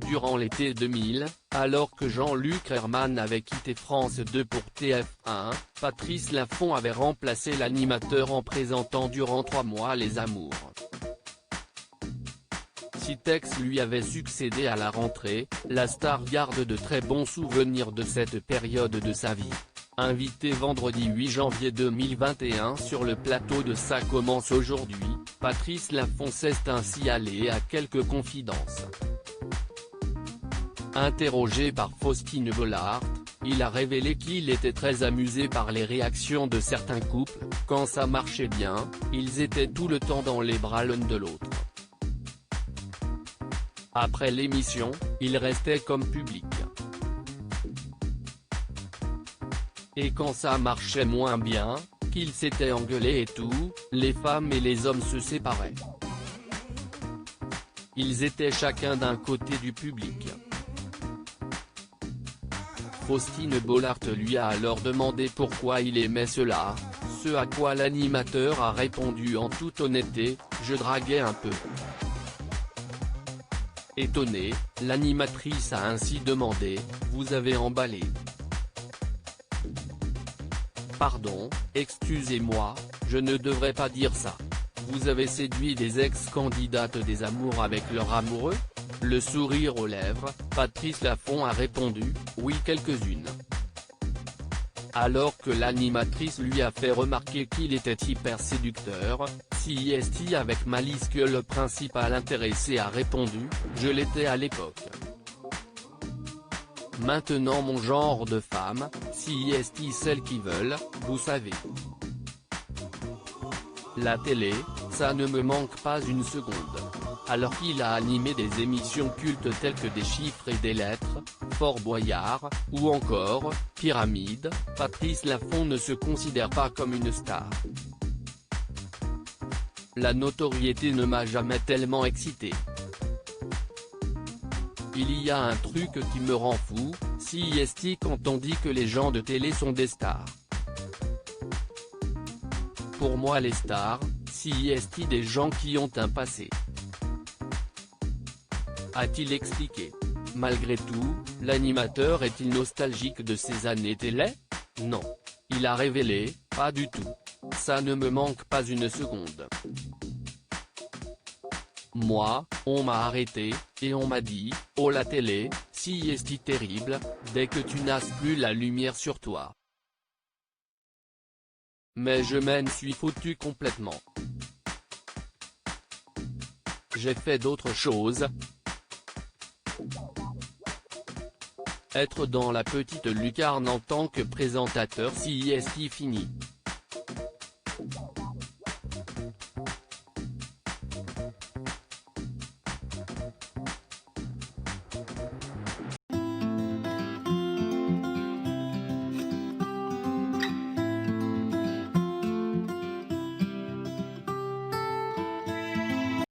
Durant l'été 2000, alors que Jean-Luc Herman avait quitté France 2 pour TF1, Patrice Laffont avait remplacé l'animateur en présentant durant 3 mois Les Amours. Si Tex lui avait succédé à la rentrée, la star garde de très bons souvenirs de cette période de sa vie. Invité vendredi 8 janvier 2021 sur le plateau de Ça commence aujourd'hui, Patrice Laffont s'est ainsi allé à quelques confidences. Interrogé par Faustine Bollaert, il a révélé qu'il était très amusé par les réactions de certains couples. Quand ça marchait bien, ils étaient tout le temps dans les bras l'un de l'autre. Après l'émission, il restait comme public. Et quand ça marchait moins bien, qu'ils s'étaient engueulés et tout, les femmes et les hommes se séparaient. Ils étaient chacun d'un côté du public. Faustine Bollaert lui a alors demandé pourquoi il aimait cela, ce à quoi l'animateur a répondu en toute honnêteté, « Je draguais un peu ». Étonnée, l'animatrice a ainsi demandé, « Vous avez emballé ? » Pardon, excusez-moi, je ne devrais pas dire ça. Vous avez séduit des ex-candidates des amours avec leur amoureux ? Le sourire aux lèvres, Patrice Laffont a répondu, oui quelques-unes. Alors que l'animatrice lui a fait remarquer qu'il était hyper séducteur, CIST avec malice que le principal intéressé a répondu, je l'étais à l'époque. Maintenant mon genre de femme, CIST celles qui veulent, vous savez. La télé, ça ne me manque pas une seconde. Alors qu'il a animé des émissions cultes telles que Des chiffres et des lettres, Fort Boyard, ou encore, Pyramide, Patrice Laffont ne se considère pas comme une star. La notoriété ne m'a jamais tellement excité. Il y a un truc qui me rend fou, CIST quand on dit que les gens de télé sont des stars. Pour moi les stars, CIST des gens qui ont un passé. A-t-il expliqué. Malgré tout, l'animateur est-il nostalgique de ses années télé? Non. Il a révélé, pas du tout. Ça ne me manque pas une seconde. Moi, on m'a arrêté, et on m'a dit, oh la télé, CIST terrible, dès que tu n'as plus la lumière sur toi. Mais je m'en suis foutu complètement. J'ai fait d'autres choses. Être dans la petite lucarne en tant que présentateur CIST fini.